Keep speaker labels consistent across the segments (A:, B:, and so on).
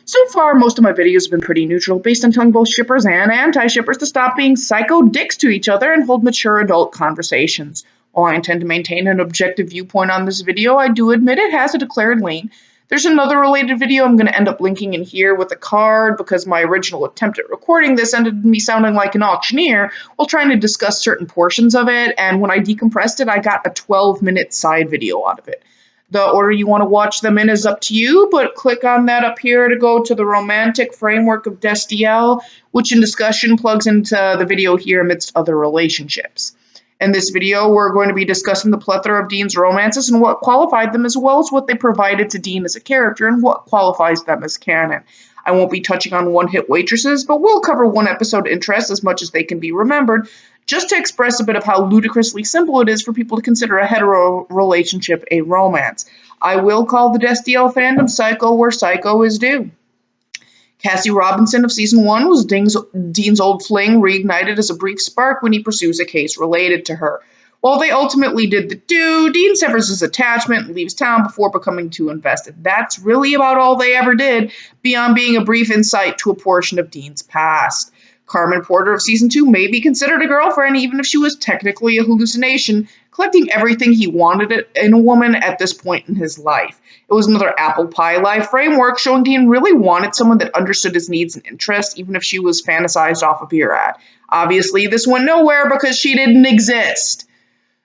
A: So far, most of my videos have been pretty neutral, based on telling both shippers and anti-shippers to stop being psycho dicks to each other and hold mature adult conversations. While I intend to maintain an objective viewpoint on this video, I do admit it has a declared lean. There's another related video I'm going to end up linking in here with a card because my original attempt at recording this ended in me sounding like an auctioneer while trying to discuss certain portions of it, and when I decompressed it, I got a 12-minute side video out of it. The order you want to watch them in is up to you, but click on that up here to go to the romantic framework of Destiel, which in discussion plugs into the video here amidst other relationships. In this video, we're going to be discussing the plethora of Dean's romances and what qualified them, as well as what they provided to Dean as a character and what qualifies them as canon. I won't be touching on one-hit waitresses, but we'll cover one-episode interests as much as they can be remembered, just to express a bit of how ludicrously simple it is for people to consider a hetero relationship a romance. I will call the Destiel fandom psycho where psycho is due. Cassie Robinson of Season 1 was Dean's old fling, reignited as a brief spark when he pursues a case related to her. While they ultimately did the do, Dean severs his attachment and leaves town before becoming too invested. That's really about all they ever did, beyond being a brief insight to a portion of Dean's past. Carmen Porter of Season 2 may be considered a girlfriend, even if she was technically a hallucination, collecting everything he wanted in a woman at this point in his life. It was another apple pie life framework showing Dean really wanted someone that understood his needs and interests, even if she was fantasized off a beer ad. Obviously, this went nowhere because she didn't exist.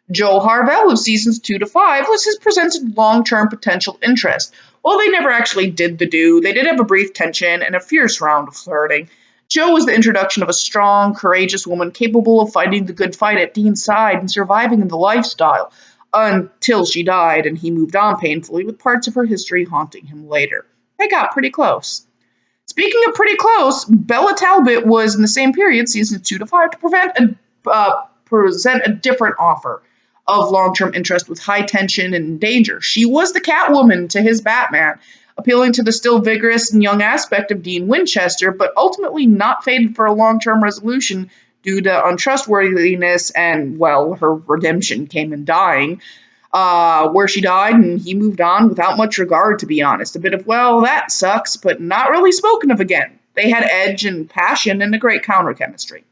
A: Joe Harvell of Seasons 2 to 5 was his presented long-term potential interest. While they never actually did the do, they did have a brief tension and a fierce round of flirting. Jo was the introduction of a strong, courageous woman capable of fighting the good fight at Dean's side and surviving in the lifestyle, until she died and he moved on painfully with parts of her history haunting him later. They got pretty close. Speaking of pretty close, Bella Talbot was in the same period, Seasons 2 to 5, to present a different offer of long-term interest with high tension and danger. She was the Catwoman to his Batman, appealing to the still vigorous and young aspect of Dean Winchester, but ultimately not fated for a long-term resolution due to untrustworthiness and, well, her redemption came in dying, where she died and he moved on without much regard, to be honest. A bit of, well, that sucks, but not really spoken of again. They had edge and passion and a great counter-chemistry.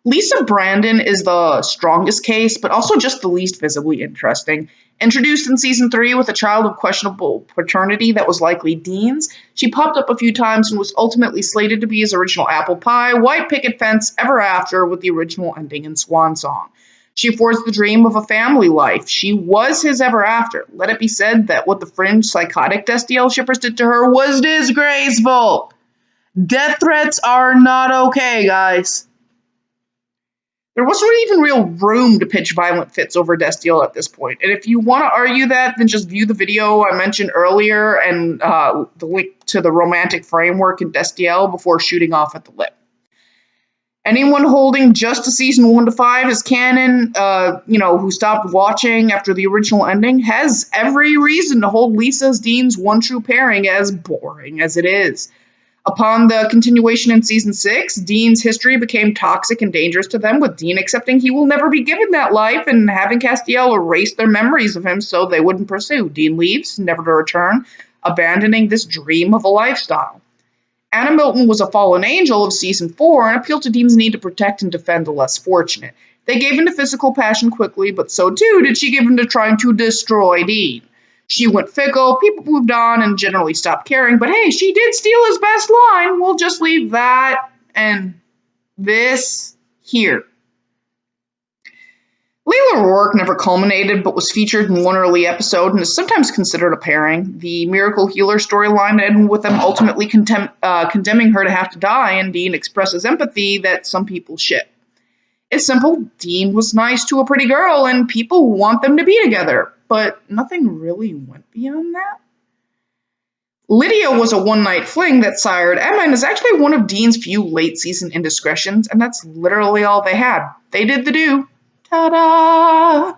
A: Lisa Brandon is the strongest case, but also just the least visibly interesting. Introduced in Season 3 with a child of questionable paternity that was likely Dean's, she popped up a few times and was ultimately slated to be his original apple pie, white picket fence, ever after, with the original ending in Swan Song. She forged the dream of a family life. She was his ever after. Let it be said that what the fringe psychotic Destiel shippers did to her was disgraceful. Death threats are not okay, guys. There wasn't even real room to pitch violent fits over Destiel at this point, and if you want to argue that, then just view the video I mentioned earlier and the link to the romantic framework in Destiel before shooting off at the lip. Anyone holding just a Season 1 to 5 as canon, who stopped watching after the original ending, has every reason to hold Lisa as Dean's one true pairing, as boring as it is. Upon the continuation in Season 6, Dean's history became toxic and dangerous to them, with Dean accepting he will never be given that life and having Castiel erase their memories of him so they wouldn't pursue. Dean leaves, never to return, abandoning this dream of a lifestyle. Anna Milton was a fallen angel of Season 4 and appealed to Dean's need to protect and defend the less fortunate. They gave in to physical passion quickly, but so too did she give in to trying to destroy Dean. She went fickle, people moved on and generally stopped caring, but hey, she did steal his best line. We'll just leave that and this here. Layla Rourke never culminated, but was featured in one early episode and is sometimes considered a pairing. The Miracle Healer storyline ended with them ultimately condemning her to have to die, and Dean expresses empathy that some people ship. It's simple. Dean was nice to a pretty girl, and people want them to be together. But nothing really went beyond that. Lydia was a one-night fling that sired Emma and is actually one of Dean's few late-season indiscretions, and that's literally all they had. They did the do. Ta-da!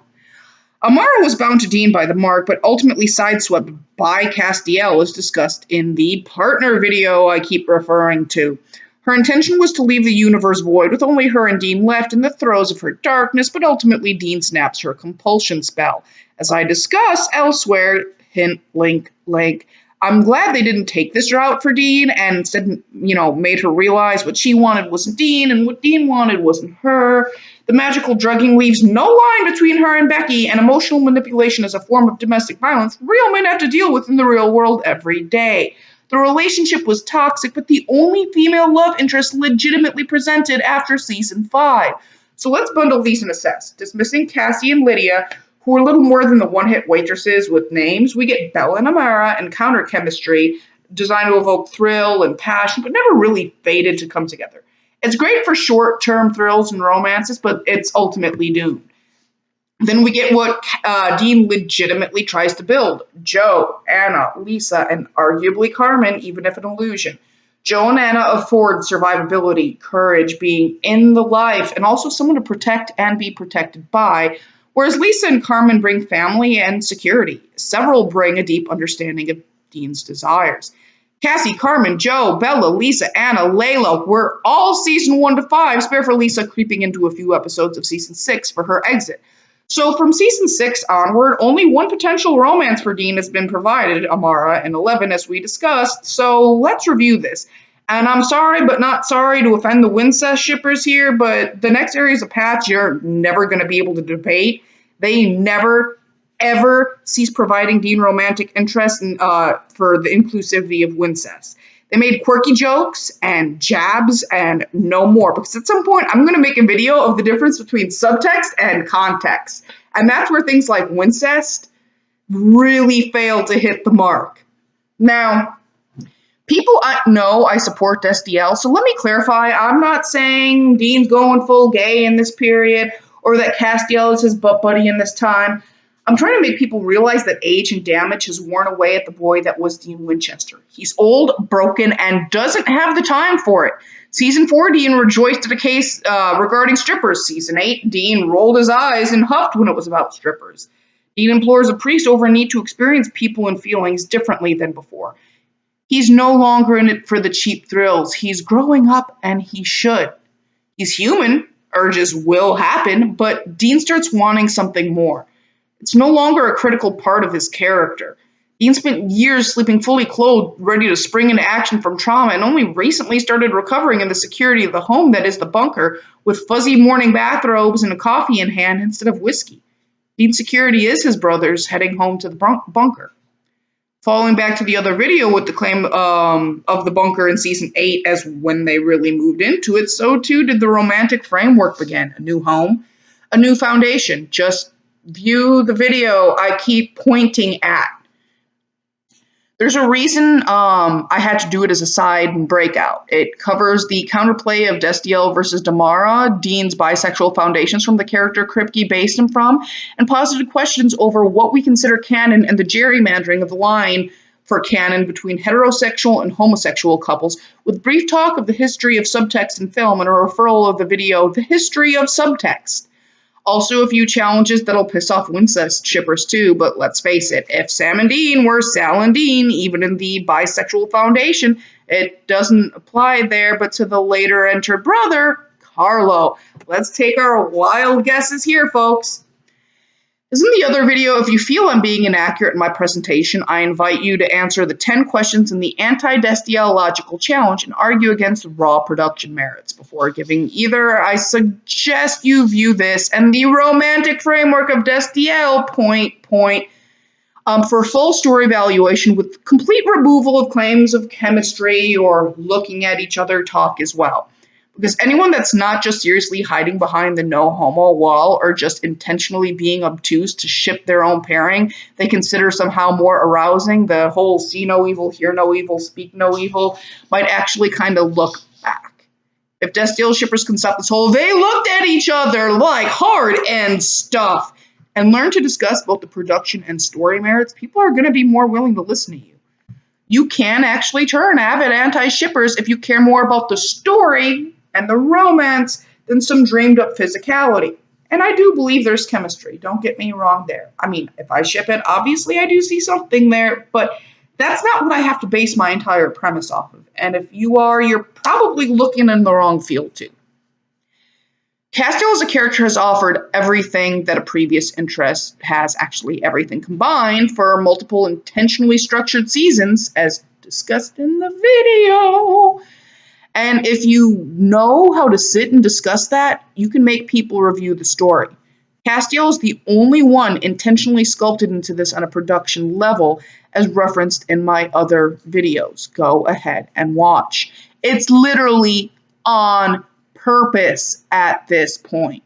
A: Amara was bound to Dean by the mark, but ultimately sideswept by Castiel, as discussed in the partner video I keep referring to. Her intention was to leave the universe void with only her and Dean left in the throes of her darkness, but ultimately Dean snaps her compulsion spell. As I discuss elsewhere, hint, link, I'm glad they didn't take this route for Dean and instead, made her realize what she wanted wasn't Dean and what Dean wanted wasn't her. The magical drugging leaves no line between her and Becky, and emotional manipulation as a form of domestic violence real men have to deal with in the real world every day. The relationship was toxic, but the only female love interest legitimately presented after season 5. So let's bundle these and assess. Dismissing Cassie and Lydia, who are little more than the one-hit waitresses with names, we get Bella and Amara and counter chemistry designed to evoke thrill and passion, but never really faded to come together. It's great for short-term thrills and romances, but it's ultimately doomed. Then we get what Dean legitimately tries to build. Joe, Anna, Lisa, and arguably Carmen, even if an illusion. Joe and Anna afford survivability, courage, being in the life, and also someone to protect and be protected by, whereas Lisa and Carmen bring family and security. Several bring a deep understanding of Dean's desires. Cassie, Carmen, Joe, Bella, Lisa, Anna, Layla were all season 1 to 5, spare for Lisa creeping into a few episodes of season 6 for her exit. So from season 6 onward, only one potential romance for Dean has been provided, Amara and 11, as we discussed, so let's review this. And I'm sorry, but not sorry to offend the Wincest shippers here, but the next areas of patch you're never going to be able to debate. They never, ever cease providing Dean romantic interest for the inclusivity of Wincest. They made quirky jokes and jabs and no more, because at some point I'm going to make a video of the difference between subtext and context. And that's where things like Wincest really fail to hit the mark. Now, people know I support SDL, so let me clarify. I'm not saying Dean's going full gay in this period or that Castiel is his butt buddy in this time. I'm trying to make people realize that age and damage has worn away at the boy that was Dean Winchester. He's old, broken, and doesn't have the time for it. Season 4, Dean rejoiced at a case regarding strippers. Season 8, Dean rolled his eyes and huffed when it was about strippers. Dean implores a priest over a need to experience people and feelings differently than before. He's no longer in it for the cheap thrills. He's growing up, and he should. He's human. Urges will happen, but Dean starts wanting something more. It's no longer a critical part of his character. Dean spent years sleeping fully clothed, ready to spring into action from trauma, and only recently started recovering in the security of the home that is the bunker, with fuzzy morning bathrobes and a coffee in hand instead of whiskey. Dean's security is his brothers heading home to the bunker. Falling back to the other video with the claim of the bunker in season 8 as when they really moved into it, so too did the romantic framework begin. A new home, a new foundation. Just view the video I keep pointing at. There's a reason I had to do it as a side and breakout. It covers the counterplay of Destiel versus Damara, Dean's bisexual foundations from the character Kripke based him from, and posited questions over what we consider canon and the gerrymandering of the line for canon between heterosexual and homosexual couples, with brief talk of the history of subtext in film and a referral of the video, The History of Subtext. Also a few challenges that'll piss off Wincest shippers too, but let's face it, if Sam and Dean were Sal and Dean, even in the bisexual foundation, it doesn't apply there, but to the later entered brother, Carlo. Let's take our wild guesses here, folks. As in the other video, if you feel I'm being inaccurate in my presentation, I invite you to answer the 10 questions in the anti-Destiel logical challenge and argue against raw production merits. Before giving either, I suggest you view this and the romantic framework of Destiel for full story evaluation with complete removal of claims of chemistry or looking at each other talk as well. Because anyone that's not just seriously hiding behind the no homo wall or just intentionally being obtuse to ship their own pairing they consider somehow more arousing, the whole see no evil, hear no evil, speak no evil, might actually kind of look back. If Destiel shippers can stop this whole they looked at each other like hard and stuff and learn to discuss both the production and story merits, people are going to be more willing to listen to you. You can actually turn avid anti-shippers if you care more about the story and the romance than some dreamed up physicality. And I do believe there's chemistry, don't get me wrong there. I mean, if I ship it, obviously I do see something there, but that's not what I have to base my entire premise off of. And if you are, you're probably looking in the wrong field too. Castiel as a character has offered everything that a previous interest has, actually everything combined, for multiple intentionally structured seasons, as discussed in the video. And if you know how to sit and discuss that, you can make people review the story. Castiel is the only one intentionally sculpted into this on a production level, as referenced in my other videos. Go ahead and watch. It's literally on purpose at this point.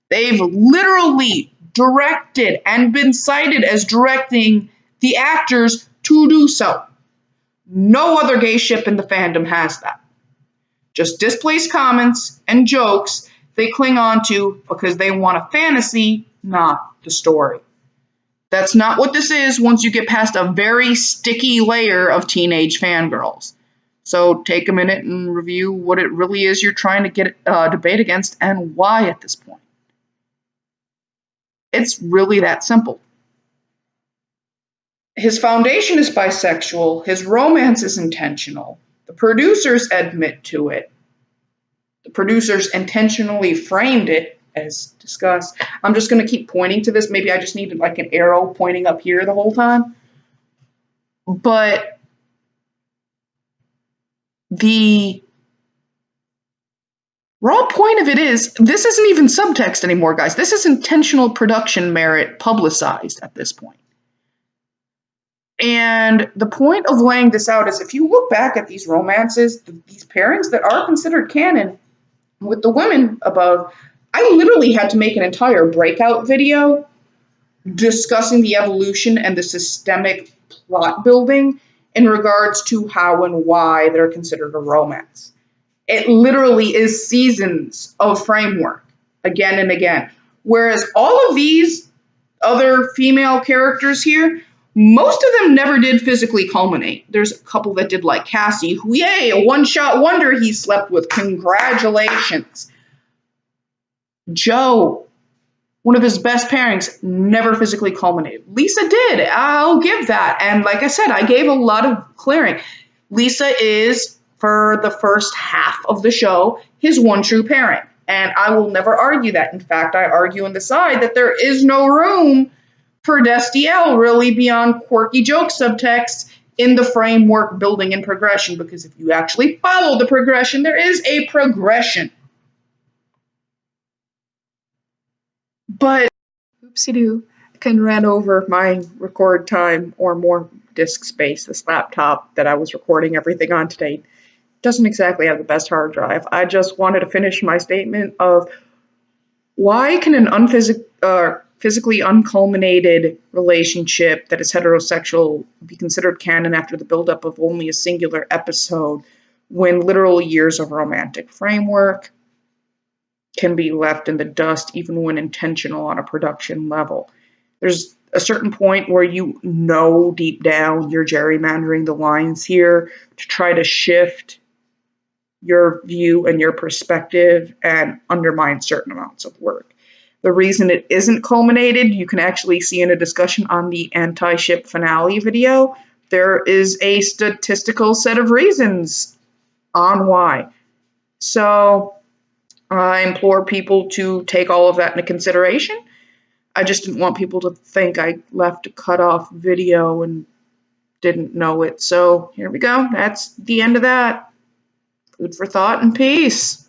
A: They've literally directed and been cited as directing the actors to do so. No other gay ship in the fandom has that. Just displaced comments and jokes they cling on to because they want a fantasy, not the story. That's not what this is once you get past a very sticky layer of teenage fangirls. So take a minute and review what it really is you're trying to get debate against and why at this point. It's really that simple. His foundation is bisexual. His romance is intentional. The producers admit to it. The producers intentionally framed it, as discussed. I'm just going to keep pointing to this. Maybe I just need like an arrow pointing up here the whole time. But the raw point of it is, this isn't even subtext anymore, guys. This is intentional production merit publicized at this point. And the point of laying this out is, if you look back at these romances, these pairings that are considered canon with the women above, I literally had to make an entire breakout video discussing the evolution and the systemic plot building in regards to how and why they're considered a romance. It literally is seasons of framework again and again. Whereas all of these other female characters here, most of them never did physically culminate. There's a couple that did, like Cassie, who, yay, a one-shot wonder he slept with. Congratulations. Joe, one of his best pairings, never physically culminated. Lisa did. I'll give that. And like I said, I gave a lot of clearing. Lisa is, for the first half of the show, his one true pairing. And I will never argue that. In fact, I argue on the side that there is no room for Destiel really beyond quirky joke subtext in the framework building and progression, because if you actually follow the progression, there is a progression. But oopsie-doo, I kind of ran over my record time or more disk space. This laptop that I was recording everything on today doesn't exactly have the best hard drive. I just wanted to finish my statement of why can an physically unculminated relationship that is heterosexual be considered canon after the buildup of only a singular episode, when literal years of romantic framework can be left in the dust even when intentional on a production level? There's a certain point where you know deep down you're gerrymandering the lines here to try to shift your view and your perspective and undermine certain amounts of work. The reason it isn't culminated, you can actually see in a discussion on the anti-ship finale video. There is a statistical set of reasons on why. So I implore people to take all of that into consideration. I just didn't want people to think I left a cut off video and didn't know it. So here we go. That's the end of that. Food for thought and peace.